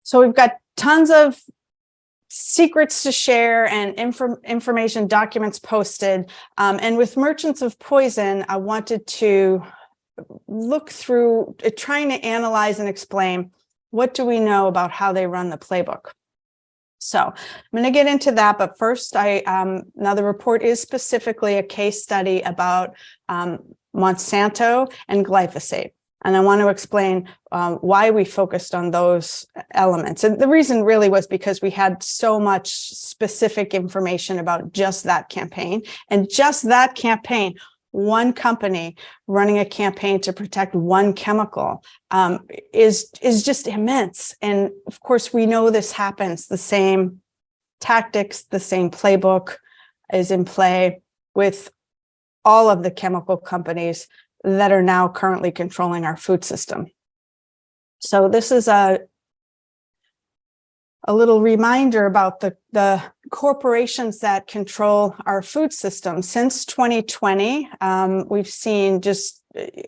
So we've got tons of secrets to share and information documents posted. And with Merchants of Poison, I wanted to look through trying to analyze and explain what do we know about how they run the playbook. So I'm going to get into that, but first, now the report is specifically a case study about Monsanto and glyphosate. And I want to explain why we focused on those elements. And the reason really was because we had so much specific information about just that campaign. And just that campaign, one company running a campaign to protect one chemical is just immense. And of course, we know this happens. The same tactics, the same playbook is in play with all of the chemical companies that are now currently controlling our food system. So this is a little reminder about the corporations that control our food system. Since 2020, we've seen just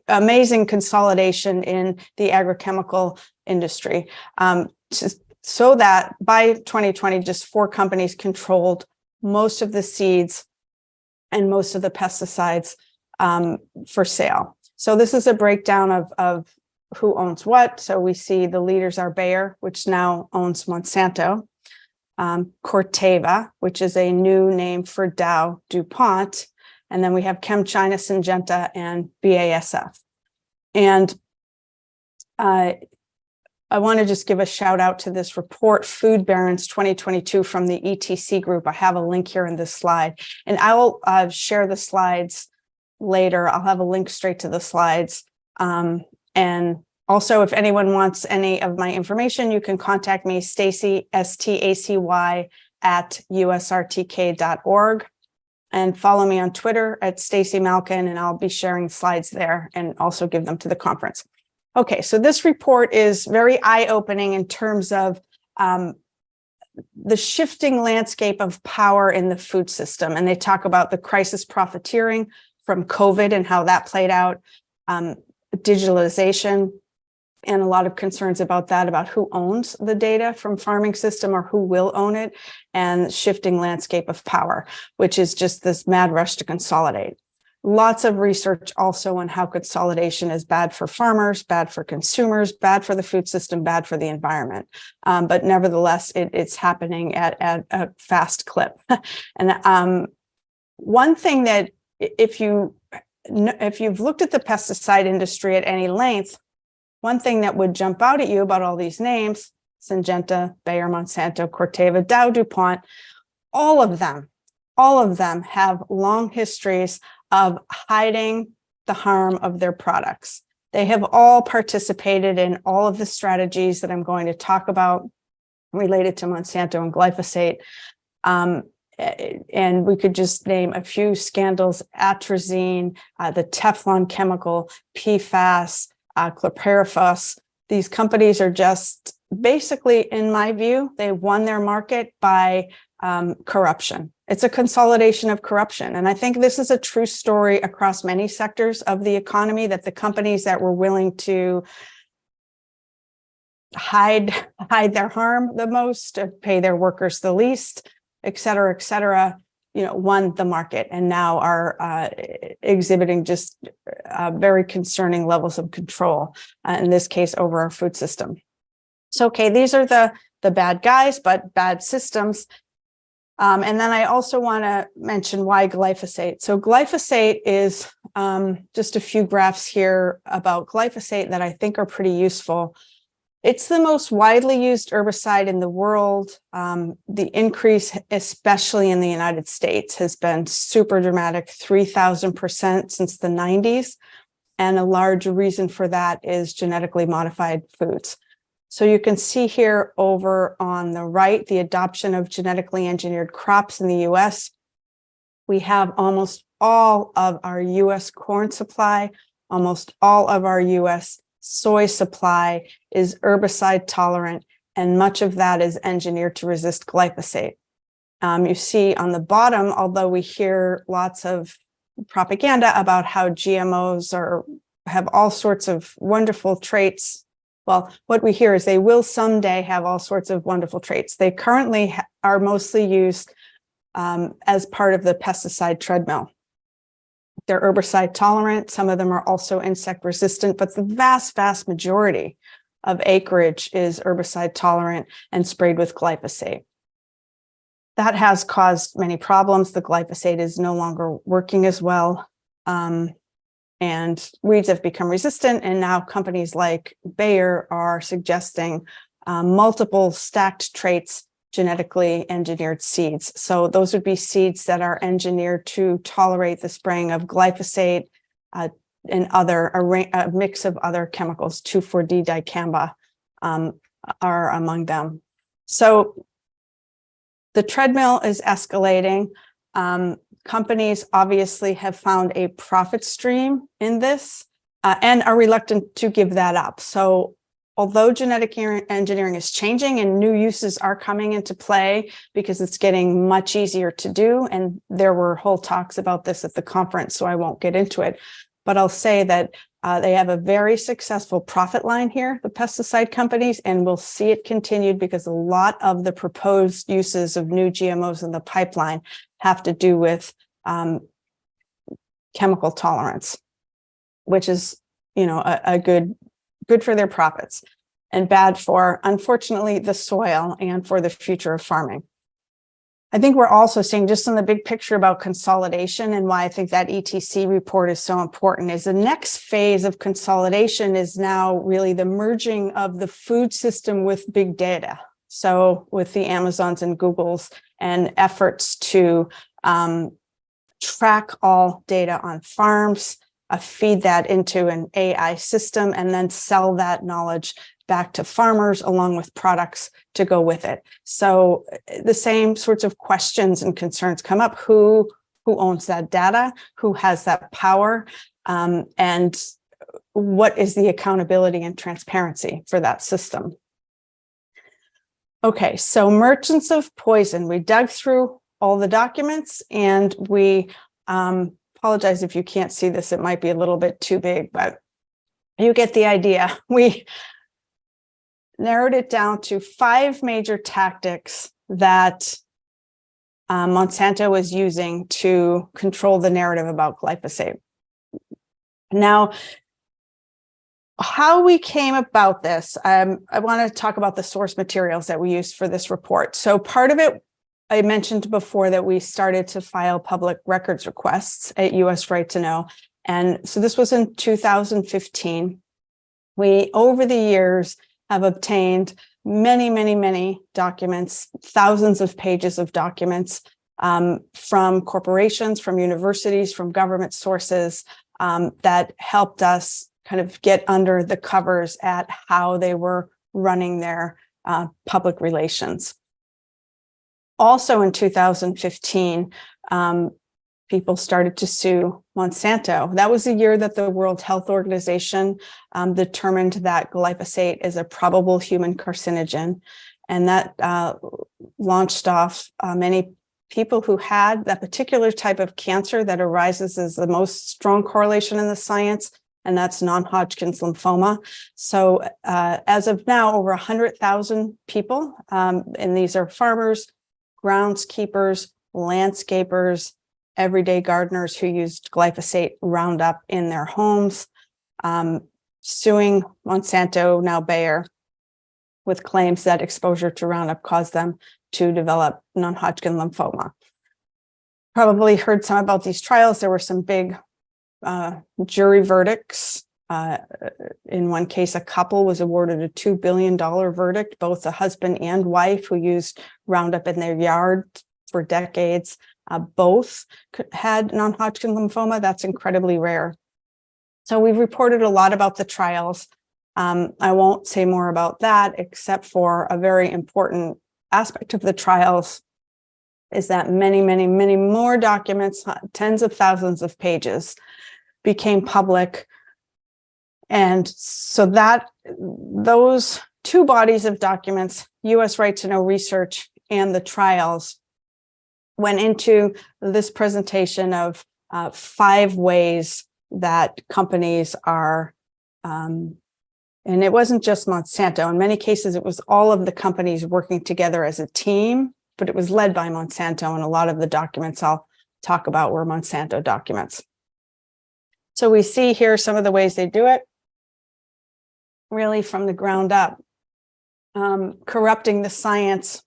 amazing consolidation in the agrochemical industry. So that by 2020, just 4 companies controlled most of the seeds and most of the pesticides for sale. So this is a breakdown of who owns what. So we see the leaders are Bayer, which now owns Monsanto, Corteva, which is a new name for Dow DuPont, and then we have ChemChina, Syngenta, and BASF. And I want to just give a shout out to this report, Food Barons 2022 from the ETC group. I have a link here in this slide, and I will share the slides later. I'll have a link straight to the slides. And also, if anyone wants any of my information, you can contact me, Stacy, STACY, at usrtk.org, and follow me on Twitter at Stacy Malkan, and I'll be sharing slides there and also give them to the conference. Okay, so this report is very eye-opening in terms of the shifting landscape of power in the food system. And they talk about the crisis profiteering from COVID and how that played out, digitalization, and a lot of concerns about that, about who owns the data from farming system or who will own it, and shifting landscape of power, which is just this mad rush to consolidate. Lots of research also on how consolidation is bad for farmers, bad for consumers, bad for the food system, bad for the environment. But nevertheless, it's happening at a fast clip. And one thing that if you've looked at the pesticide industry at any length, one thing that would jump out at you about all these names, Syngenta, Bayer, Monsanto, Corteva, Dow, DuPont, all of them have long histories of hiding the harm of their products. They have all participated in all of the strategies that I'm going to talk about related to Monsanto and glyphosate. And we could just name a few scandals: atrazine, the Teflon chemical, PFAS, chlorpyrifos. These companies are just basically, in my view, they won their market by corruption. It's a consolidation of corruption. And I think this is a true story across many sectors of the economy, that the companies that were willing to hide their harm the most, pay their workers the least, et cetera, won the market, and now are exhibiting just very concerning levels of control, in this case, over our food system. So, okay, these are the bad guys, but bad systems. And then I also want to mention why glyphosate. So glyphosate is just a few graphs here about glyphosate that I think are pretty useful. It's the most widely used herbicide in the world. The increase, especially in the United States, has been super dramatic, 3,000% since the 90s. And a large reason for that is genetically modified foods. So you can see here over on the right, the adoption of genetically engineered crops in the US. We have almost all of our US corn supply, almost all of our US soy supply is herbicide tolerant, and much of that is engineered to resist glyphosate. You see on the bottom, although we hear lots of propaganda about how GMOs have all sorts of wonderful traits, Well, what we hear is they will someday have all sorts of wonderful traits. They currently are mostly used as part of the pesticide treadmill. They're herbicide tolerant. Some of them are also insect resistant, but the vast, vast majority of acreage is herbicide tolerant and sprayed with glyphosate. That has caused many problems. The glyphosate is no longer working as well. And weeds have become resistant. And now companies like Bayer are suggesting multiple stacked traits, genetically engineered seeds. So those would be seeds that are engineered to tolerate the spraying of glyphosate and a mix of other chemicals. 2,4-D dicamba are among them. So the treadmill is escalating. Companies obviously have found a profit stream in this and are reluctant to give that up. So although genetic engineering is changing and new uses are coming into play because it's getting much easier to do, and there were whole talks about this at the conference, so I won't get into it, but I'll say that they have a very successful profit line here, the pesticide companies, and we'll see it continued because a lot of the proposed uses of new GMOs in the pipeline have to do with chemical tolerance, which is, a good for their profits and bad for, unfortunately, the soil and for the future of farming. I think we're also seeing, just in the big picture about consolidation, and why I think that ETC report is so important, is the next phase of consolidation is now really the merging of the food system with big data. So with the Amazons and Googles and efforts to track all data on farms, feed that into an AI system, and then sell that knowledge back to farmers along with products to go with it. So the same sorts of questions and concerns come up. Who owns that data? Who has that power? And what is the accountability and transparency for that system? Okay, so merchants of poison. We dug through all the documents, and we apologize if you can't see this. It might be a little bit too big, but you get the idea. We narrowed it down to 5 major tactics that Monsanto was using to control the narrative about glyphosate. Now, how we came about this, I want to talk about the source materials that we used for this report. So part of it, I mentioned before that we started to file public records requests at US Right to Know. And so this was in 2015. We, over the years, have obtained many, many, many documents, thousands of pages of documents from corporations, from universities, from government sources that helped us kind of get under the covers at how they were running their public relations. Also in 2015, people started to sue Monsanto. That was the year that the World Health Organization determined that glyphosate is a probable human carcinogen. And that launched off many people who had that particular type of cancer that arises as the most strong correlation in the science, and that's non-Hodgkin's lymphoma. So as of now, over 100,000 people, and these are farmers, groundskeepers, landscapers, everyday gardeners who used glyphosate Roundup in their homes, suing Monsanto, now Bayer, with claims that exposure to Roundup caused them to develop non-Hodgkin lymphoma. Probably heard some about these trials. There were some big jury verdicts. In one case, a couple was awarded a $2 billion verdict, both a husband and wife who used Roundup in their yard for decades. Both had non-Hodgkin lymphoma. That's incredibly rare. So we've reported a lot about the trials. I won't say more about that, except for a very important aspect of the trials is that many, many, many more documents, tens of thousands of pages, became public. And so that those 2 bodies of documents, US Right to Know research and the trials, went into this presentation of 5 ways that companies are And it wasn't just Monsanto. In many cases, it was all of the companies working together as a team, but it was led by Monsanto. And a lot of the documents I'll talk about were Monsanto documents. So we see here some of the ways they do it, really from the ground up, corrupting the science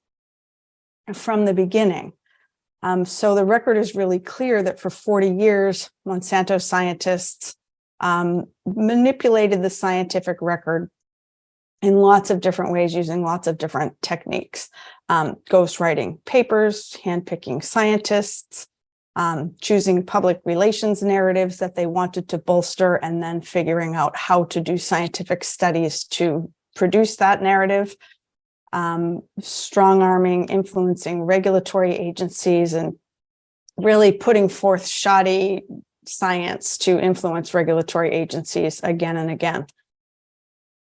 from the beginning. So the record is really clear that for 40 years, Monsanto scientists manipulated the scientific record in lots of different ways, using lots of different techniques. Ghostwriting papers, handpicking scientists, choosing public relations narratives that they wanted to bolster, and then figuring out how to do scientific studies to produce that narrative. Strong-arming, influencing regulatory agencies, and really putting forth shoddy science to influence regulatory agencies again and again.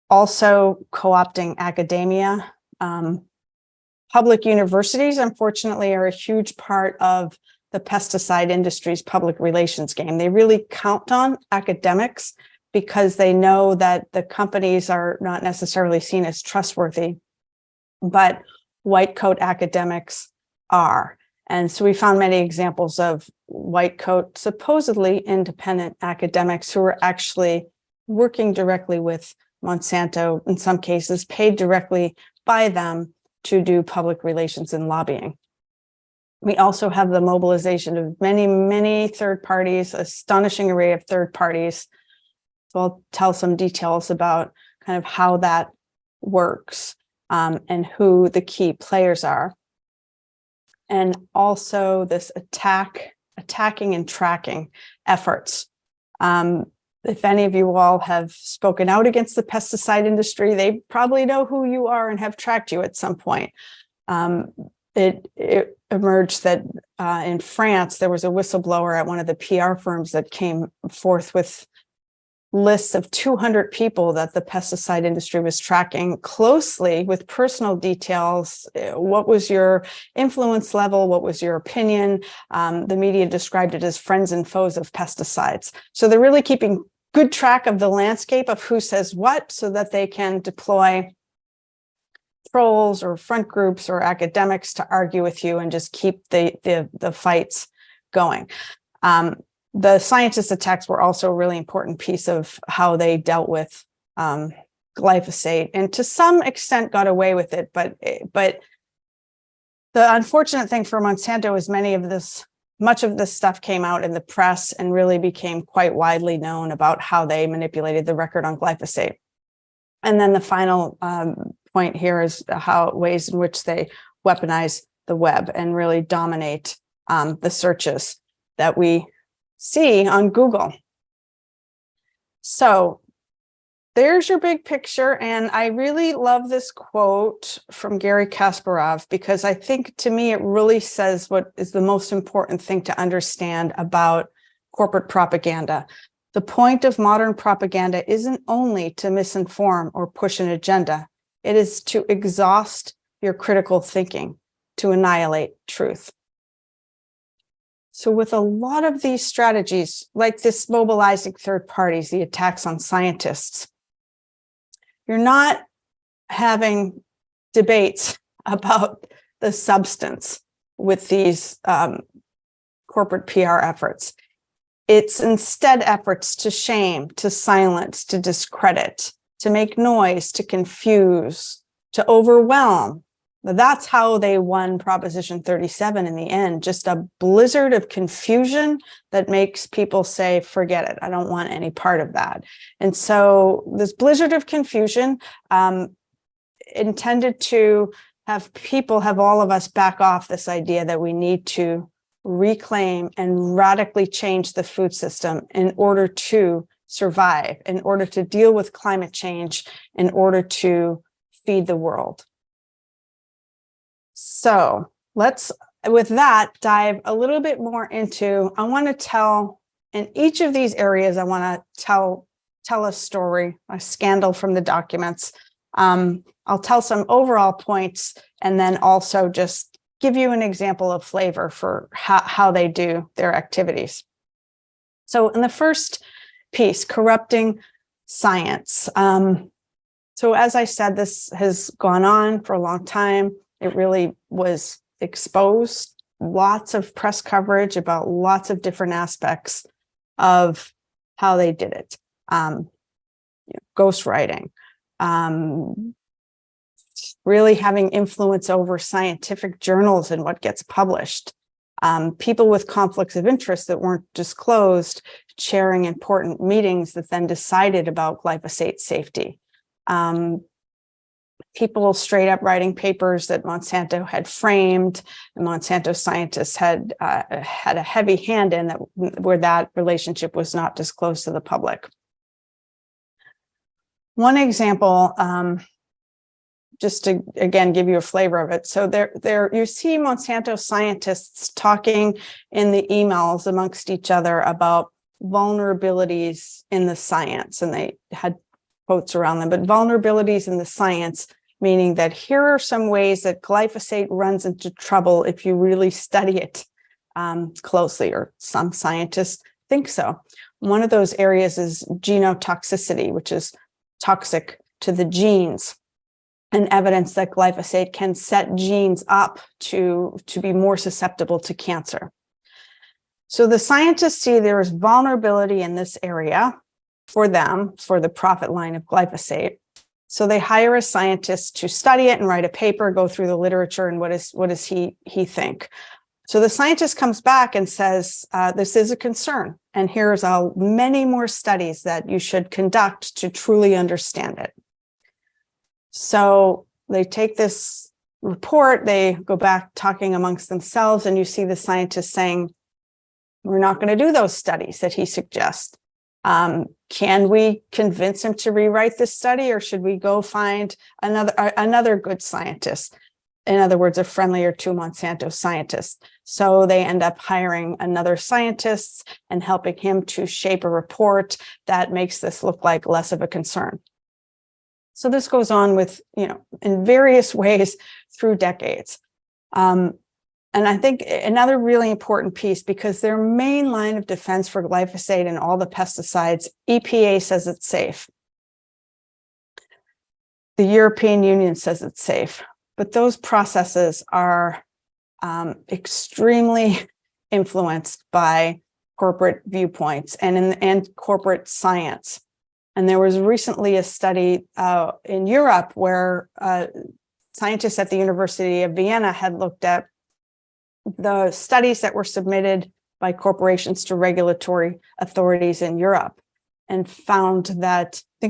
Also co-opting academia. Public universities, unfortunately, are a huge part of the pesticide industry's public relations game. They really count on academics because they know that the companies are not necessarily seen as trustworthy, but white coat academics are. And so we found many examples of white coat, supposedly independent academics who were actually working directly with Monsanto, in some cases paid directly by them to do public relations and lobbying. We also have the mobilization of many, many third parties, astonishing array of third parties. So I'll tell some details about kind of how that works. And who the key players are. And also this attacking and tracking efforts. If any of you all have spoken out against the pesticide industry, they probably know who you are and have tracked you at some point. It emerged that in France, there was a whistleblower at one of the PR firms that came forth with lists of 200 people that the pesticide industry was tracking closely with personal details. What was your influence level? What was your opinion? The media described it as friends and foes of pesticides. So they're really keeping good track of the landscape of who says what so that they can deploy trolls or front groups or academics to argue with you and just keep the fights going. The scientist attacks were also a really important piece of how they dealt with glyphosate, and to some extent got away with it. But the unfortunate thing for Monsanto is much of this stuff came out in the press and really became quite widely known about how they manipulated the record on glyphosate. And then the final point here is ways in which they weaponize the web and really dominate the searches that we see on Google. So there's your big picture. And I really love this quote from Garry Kasparov, because I think to me, it really says what is the most important thing to understand about corporate propaganda. The point of modern propaganda isn't only to misinform or push an agenda. It is to exhaust your critical thinking, to annihilate truth. So with a lot of these strategies, like this mobilizing third parties, the attacks on scientists, you're not having debates about the substance with these corporate PR efforts. It's instead efforts to shame, to silence, to discredit, to make noise, to confuse, to overwhelm. That's how they won Proposition 37 in the end, just a blizzard of confusion that makes people say, forget it, I don't want any part of that. And so this blizzard of confusion intended to have all of us back off this idea that we need to reclaim and radically change the food system in order to survive, in order to deal with climate change, in order to feed the world. So let's, with that, dive a little bit more into, I want to tell, in each of these areas, I want to tell a story, a scandal from the documents. I'll tell some overall points and then also just give you an example of flavor for how they do their activities. So in the first piece, corrupting science, So as I said, this has gone on for a long time. It really was exposed, lots of press coverage about lots of different aspects of how they did it. Ghostwriting, really having influence over scientific journals and what gets published. People with conflicts of interest that weren't disclosed, chairing important meetings that then decided about glyphosate safety. People straight up writing papers that Monsanto had framed, and Monsanto scientists had had a heavy hand in that, where that relationship was not disclosed to the public. One example, just to again give you a flavor of it. So there you see Monsanto scientists talking in the emails amongst each other about vulnerabilities in the science, and they had quotes around them, but vulnerabilities in the science, meaning that here are some ways that glyphosate runs into trouble if you really study it closely, or some scientists think so. One of those areas is genotoxicity, which is toxic to the genes, and evidence that glyphosate can set genes up to be more susceptible to cancer. So the scientists see there is vulnerability in this area for them, for the profit line of glyphosate. So they hire a scientist to study it and write a paper, go through the literature, and what does he think? So the scientist comes back and says, this is a concern, and here's many more studies that you should conduct to truly understand it. So they take this report, they go back talking amongst themselves, and you see the scientists saying, we're not going to do those studies that he suggests. Can we convince him to rewrite this study, or should we go find another good scientist? In other words, a friendlier to Monsanto scientist. So they end up hiring another scientist and helping him to shape a report that makes this look like less of a concern. So this goes on with, in various ways through decades. And I think another really important piece, because their main line of defense for glyphosate and all the pesticides, EPA says it's safe. The European Union says it's safe, but those processes are extremely influenced by corporate viewpoints and corporate science. And there was recently a study in Europe where scientists at the University of Vienna had looked at the studies that were submitted by corporations to regulatory authorities in Europe, and found that there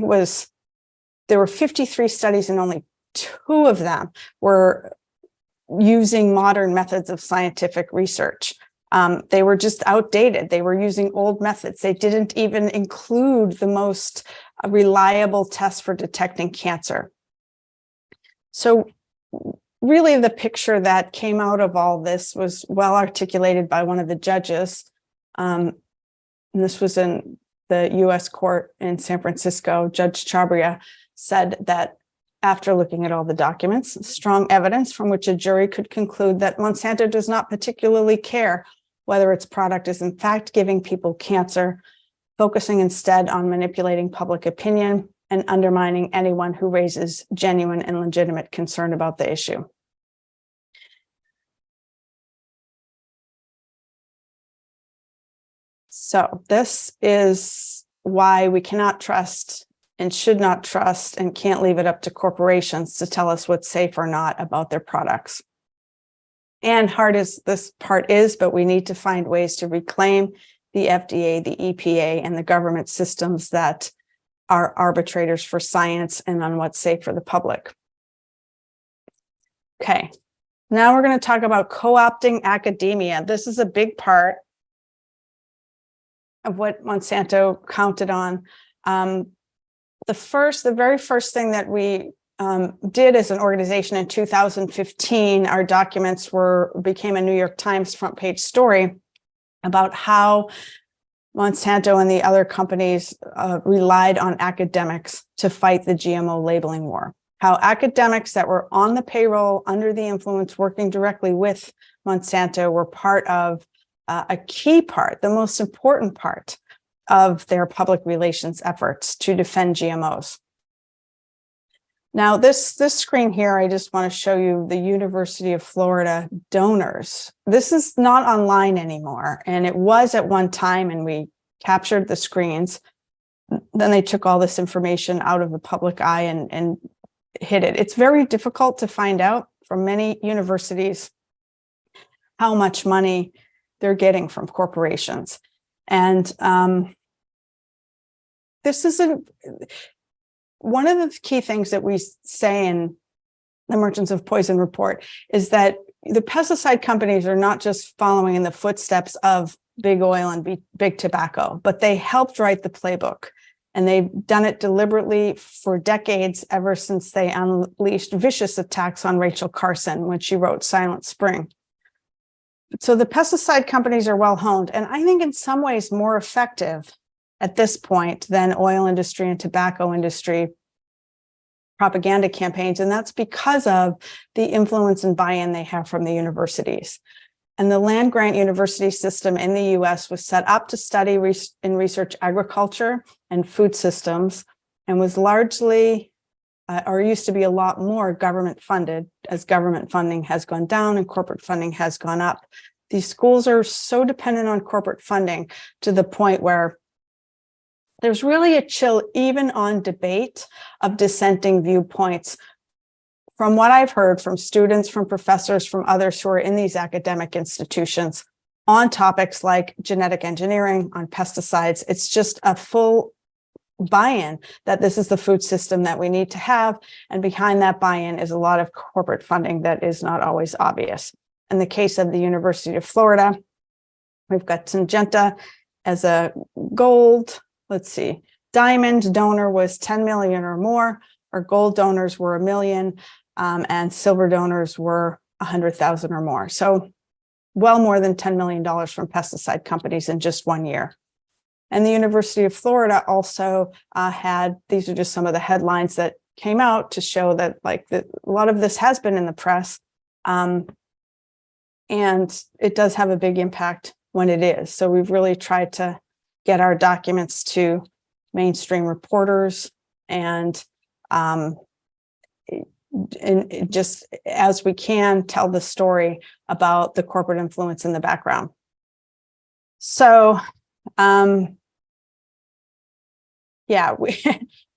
were 53 studies and only 2 of them were using modern methods of scientific research. They were just outdated. They were using old methods. They didn't even include the most reliable tests for detecting cancer. So really, the picture that came out of all this was well articulated by one of the judges. And this was in the U.S. court in San Francisco. Judge Chabria said that after looking at all the documents, strong evidence from which a jury could conclude that Monsanto does not particularly care whether its product is in fact giving people cancer, focusing instead on manipulating public opinion and undermining anyone who raises genuine and legitimate concern about the issue. So this is why we cannot trust and should not trust and can't leave it up to corporations to tell us what's safe or not about their products. And hard as this part is, but we need to find ways to reclaim the FDA, the EPA, and the government systems that are arbitrators for science and on what's safe for the public. Okay, now we're going to talk about co-opting academia. This is a big part of what Monsanto counted on. The very first thing that we did as an organization in 2015, our documents became a New York Times front page story about how Monsanto and the other companies relied on academics to fight the GMO labeling war. How academics that were on the payroll under the influence working directly with Monsanto were part of a key part, the most important part of their public relations efforts to defend GMOs. Now, this screen here, I just want to show you the University of Florida donors. This is not online anymore, and it was at one time, and we captured the screens. Then they took all this information out of the public eye and hid it. It's very difficult to find out from many universities how much money they're getting from corporations. And this isn't one of the key things that we say in the Merchants of Poison report is that the pesticide companies are not just following in the footsteps of big oil and big tobacco, but they helped write the playbook. And they've done it deliberately for decades, ever since they unleashed vicious attacks on Rachel Carson when she wrote Silent Spring. So the pesticide companies are well honed, and I think in some ways more effective at this point than oil industry and tobacco industry propaganda campaigns. And that's because of the influence and buy-in they have from the universities. And the land grant university system in the US was set up to study and research agriculture and food systems, and was largely, or used to be a lot more government funded as government funding has gone down and corporate funding has gone up. These schools are so dependent on corporate funding to the point where there's really a chill even on debate of dissenting viewpoints. From what I've heard from students, from professors, from others who are in these academic institutions on topics like genetic engineering, on pesticides, it's just a full buy-in that this is the food system that we need to have. And behind that buy-in is a lot of corporate funding that is not always obvious. In the case of the University of Florida, we've got Syngenta as a gold, diamond donor was 10 million or more. Our gold donors were 1 million, and silver donors were 100,000 or more. So well more than $10 million from pesticide companies in just 1 year. And the University of Florida also had, these are just some of the headlines that came out to show that a lot of this has been in the press. And it does have a big impact when it is. So we've really tried to get our documents to mainstream reporters and just as we can tell the story about the corporate influence in the background. So,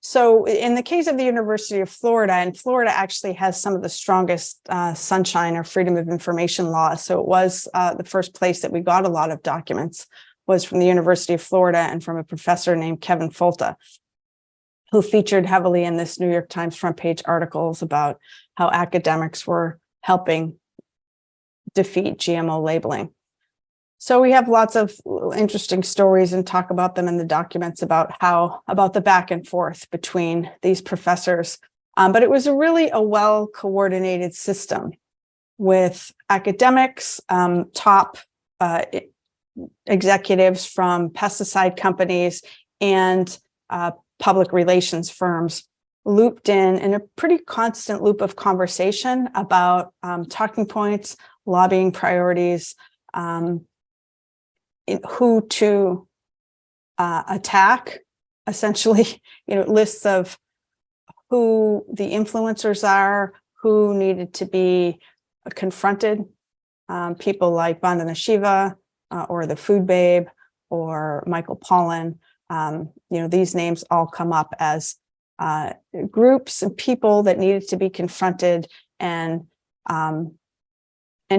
so in the case of the University of Florida, and Florida actually has some of the strongest sunshine or freedom of information laws. So it was the first place that we got a lot of documents was from the University of Florida and from a professor named Kevin Folta, who featured heavily in this New York Times front page articles about how academics were helping defeat GMO labeling. So we have lots of interesting stories and talk about them in the documents about the back and forth between these professors. But it was really a well-coordinated system with academics, top executives from pesticide companies and public relations firms looped in a pretty constant loop of conversation about talking points, lobbying priorities, who to attack, essentially, lists of who the influencers are, who needed to be confronted, people like Vandana Shiva or the Food Babe or Michael Pollan. These names all come up as groups and people that needed to be confronted and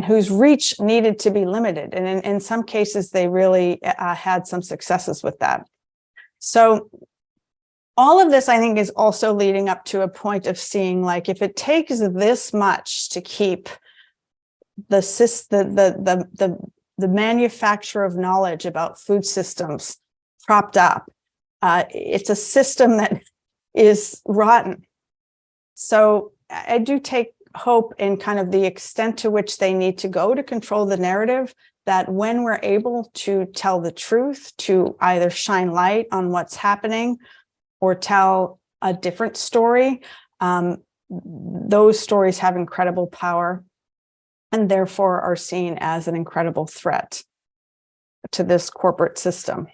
whose reach needed to be limited. And in some cases, they really had some successes with that. So all of this, I think, is also leading up to a point of seeing, if it takes this much to keep the manufacture of knowledge about food systems propped up, it's a system that is rotten. So I do take hope in kind of the extent to which they need to go to control the narrative, that when we're able to tell the truth, to either shine light on what's happening or tell a different story, those stories have incredible power and therefore are seen as an incredible threat to this corporate system.